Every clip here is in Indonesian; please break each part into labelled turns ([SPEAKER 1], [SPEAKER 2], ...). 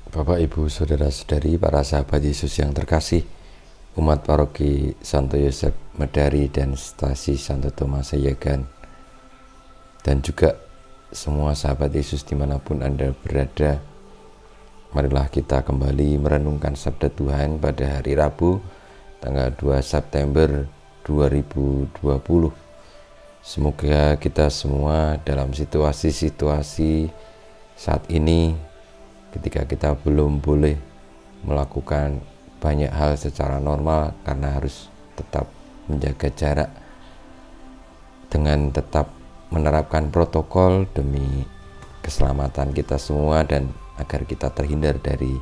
[SPEAKER 1] Bapak, Ibu, Saudara-saudari, para sahabat Yesus yang terkasih, umat paroki Santo Yosef Medari dan Stasi Santo Thomas Sayegan, dan juga semua sahabat Yesus dimanapun Anda berada, marilah kita kembali merenungkan sabda Tuhan pada hari Rabu, tanggal 2 September 2020. Semoga kita semua dalam situasi-situasi saat ini, ketika kita belum boleh melakukan banyak hal secara normal karena harus tetap menjaga jarak, dengan tetap menerapkan protokol demi keselamatan kita semua dan agar kita terhindar dari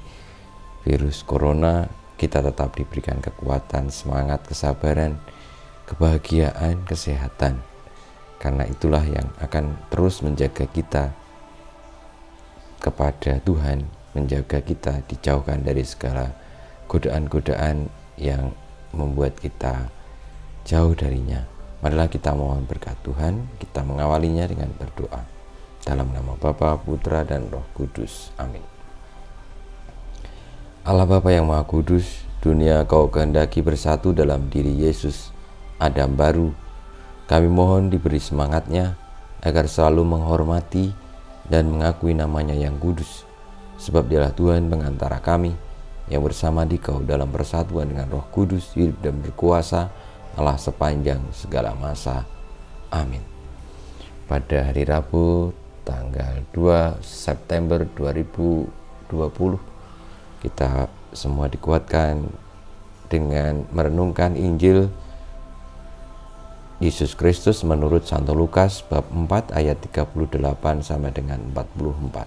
[SPEAKER 1] virus corona, kita tetap diberikan kekuatan, semangat, kesabaran, kebahagiaan, kesehatan. Karena itulah yang akan terus menjaga kita kepada Tuhan, menjaga kita dijauhkan dari segala godaan-godaan yang membuat kita jauh darinya. Marilah kita mohon berkat Tuhan, kita mengawalinya dengan berdoa. Dalam nama Bapa, Putra, dan Roh Kudus. Amin. Allah Bapa yang Maha Kudus, dunia Kau kehendaki bersatu dalam diri Yesus, Adam baru. Kami mohon diberi semangatnya agar selalu menghormati dan mengakui namanya yang kudus, sebab Dialah Tuhan pengantara kami, yang bersama Dikau dalam persatuan dengan Roh Kudus, hidup dan berkuasa Allah sepanjang segala masa. Amin. Pada hari Rabu tanggal 2 September 2020, kita semua dikuatkan dengan merenungkan Injil Yesus Kristus menurut Santo Lukas bab 4 ayat 38 sampai dengan 44.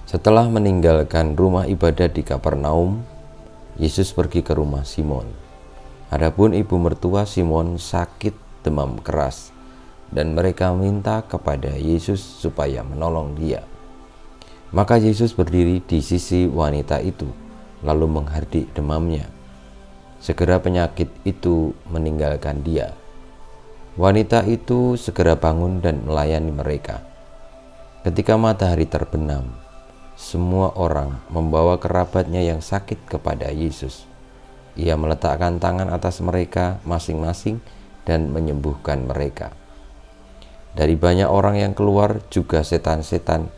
[SPEAKER 1] Setelah meninggalkan rumah ibadat di Kapernaum, Yesus pergi ke rumah Simon. Adapun ibu mertua Simon sakit demam keras, dan mereka minta kepada Yesus supaya menolong dia. Maka Yesus berdiri di sisi wanita itu, lalu menghardik demamnya. Segera penyakit itu meninggalkan dia. Wanita itu segera bangun dan melayani mereka. Ketika matahari terbenam, semua orang membawa kerabatnya yang sakit kepada Yesus. Ia meletakkan tangan atas mereka masing-masing dan menyembuhkan mereka. Dari banyak orang yang keluar juga setan-setan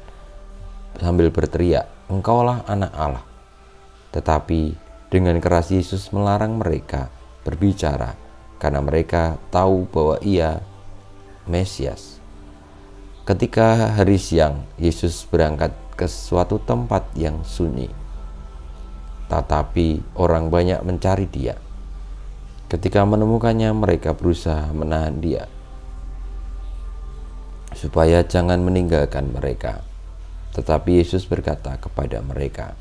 [SPEAKER 1] sambil berteriak, "Engkaulah anak Allah." Tetapi dengan keras Yesus melarang mereka berbicara karena mereka tahu bahwa Ia Mesias. Ketika hari siang, Yesus berangkat ke suatu tempat yang sunyi. Tetapi orang banyak mencari Dia. Ketika menemukannya, mereka berusaha menahan Dia supaya jangan meninggalkan mereka. Tetapi Yesus berkata kepada mereka,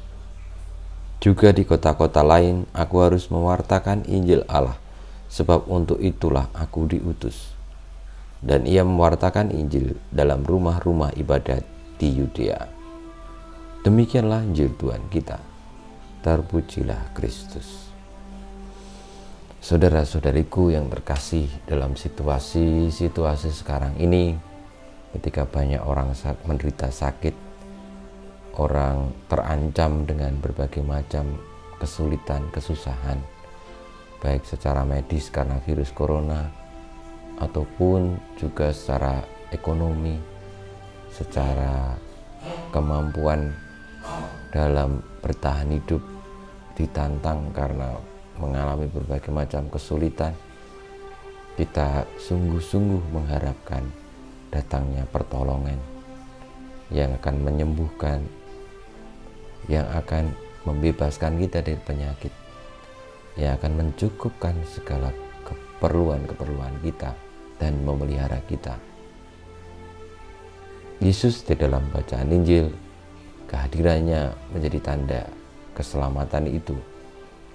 [SPEAKER 1] "Juga di kota-kota lain aku harus mewartakan Injil Allah, sebab untuk itulah aku diutus." Dan Ia mewartakan Injil dalam rumah-rumah ibadat di Yudea. Demikianlah Injil Tuhan kita. Terpujilah Kristus. Saudara-saudariku yang terkasih, dalam situasi-situasi sekarang ini, ketika banyak orang menderita sakit, orang terancam dengan berbagai macam kesulitan, kesusahan, baik secara medis karena virus corona, ataupun juga secara ekonomi, secara kemampuan dalam bertahan hidup ditantang karena mengalami berbagai macam kesulitan. Kita sungguh-sungguh mengharapkan datangnya pertolongan yang akan menyembuhkan, yang akan membebaskan kita dari penyakit, yang akan mencukupkan segala keperluan-keperluan kita dan memelihara kita. Yesus di dalam bacaan Injil, kehadirannya menjadi tanda keselamatan itu,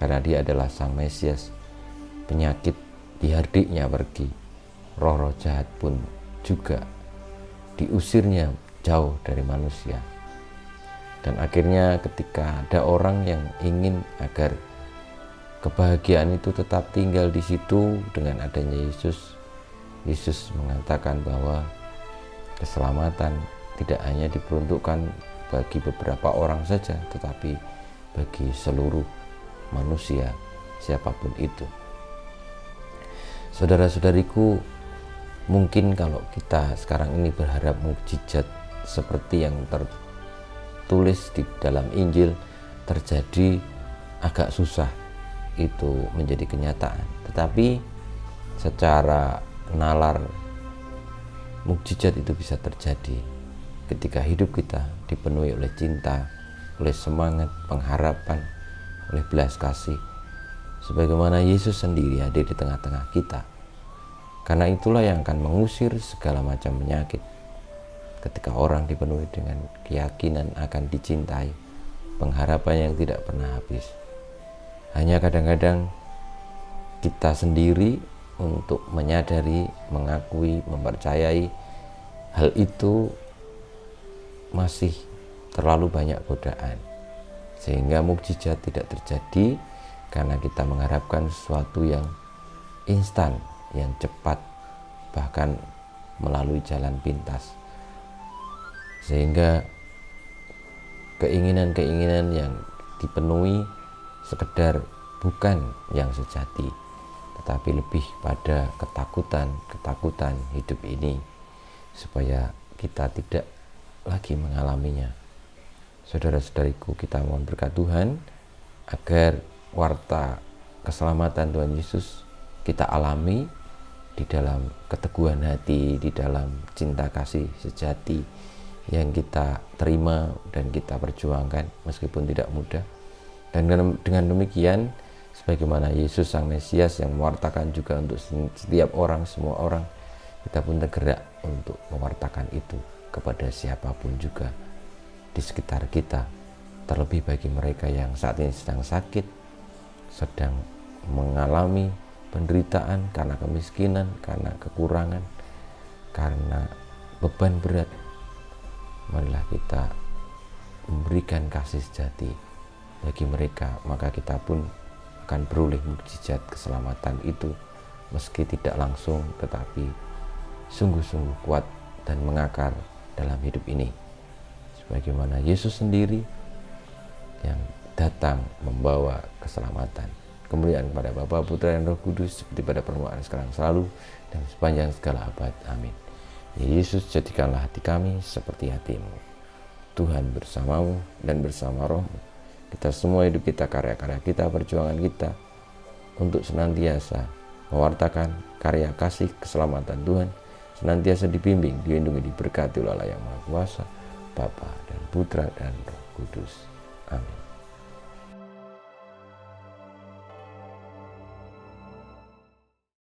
[SPEAKER 1] karena Dia adalah Sang Mesias. Penyakit dihardiknya pergi, roh-roh jahat pun juga diusirnya jauh dari manusia. Dan akhirnya ketika ada orang yang ingin agar kebahagiaan itu tetap tinggal di situ dengan adanya Yesus, Yesus mengatakan bahwa keselamatan tidak hanya diperuntukkan bagi beberapa orang saja, tetapi bagi seluruh manusia siapapun itu. Saudara-saudariku, mungkin kalau kita sekarang ini berharap mukjizat seperti yang tertulis di dalam Injil terjadi, agak susah itu menjadi kenyataan. Tetapi secara nalar mukjizat itu bisa terjadi ketika hidup kita dipenuhi oleh cinta, oleh semangat, pengharapan, oleh belas kasih, sebagaimana Yesus sendiri hadir di tengah-tengah kita. Karena itulah yang akan mengusir segala macam penyakit. Ketika orang dipenuhi dengan keyakinan akan dicintai, pengharapan yang tidak pernah habis. Hanya kadang-kadang kita sendiri untuk menyadari, mengakui, mempercayai hal itu masih terlalu banyak godaan, sehingga mukjizat tidak terjadi karena kita mengharapkan sesuatu yang instan, yang cepat, bahkan melalui jalan pintas, sehingga keinginan-keinginan yang dipenuhi sekedar bukan yang sejati, tetapi lebih pada ketakutan hidup ini, supaya kita tidak lagi mengalaminya. Saudara-saudariku, kita mohon berkat Tuhan agar warta keselamatan Tuhan Yesus kita alami di dalam keteguhan hati, di dalam cinta kasih sejati yang kita terima dan kita perjuangkan meskipun tidak mudah. Dan dengan demikian, sebagaimana Yesus Sang Mesias yang mewartakan juga untuk setiap orang, semua orang, kita pun tergerak untuk mewartakan itu kepada siapapun juga di sekitar kita, terlebih bagi mereka yang saat ini sedang sakit, sedang mengalami penderitaan karena kemiskinan, karena kekurangan, karena beban berat. Marilah kita memberikan kasih sejati bagi mereka, maka kita pun akan beroleh mukjizat keselamatan itu, meski tidak langsung tetapi sungguh-sungguh kuat dan mengakar dalam hidup ini, sebagaimana Yesus sendiri yang datang membawa keselamatan. Kemuliaan kepada Bapa, Putra, dan Roh Kudus, seperti pada permulaan, sekarang, selalu, dan sepanjang segala abad. Amin. Ya Yesus, jadikanlah hati kami seperti hati-Mu. Tuhan bersamamu dan bersama rohmu. Kita semua hidup kita, karya-karya kita, perjuangan kita, untuk senantiasa mewartakan karya kasih keselamatan Tuhan, senantiasa dibimbing, dilindungi, diberkati oleh Allah yang Maha Kuasa, Bapa dan Putra dan Roh Kudus. Amin.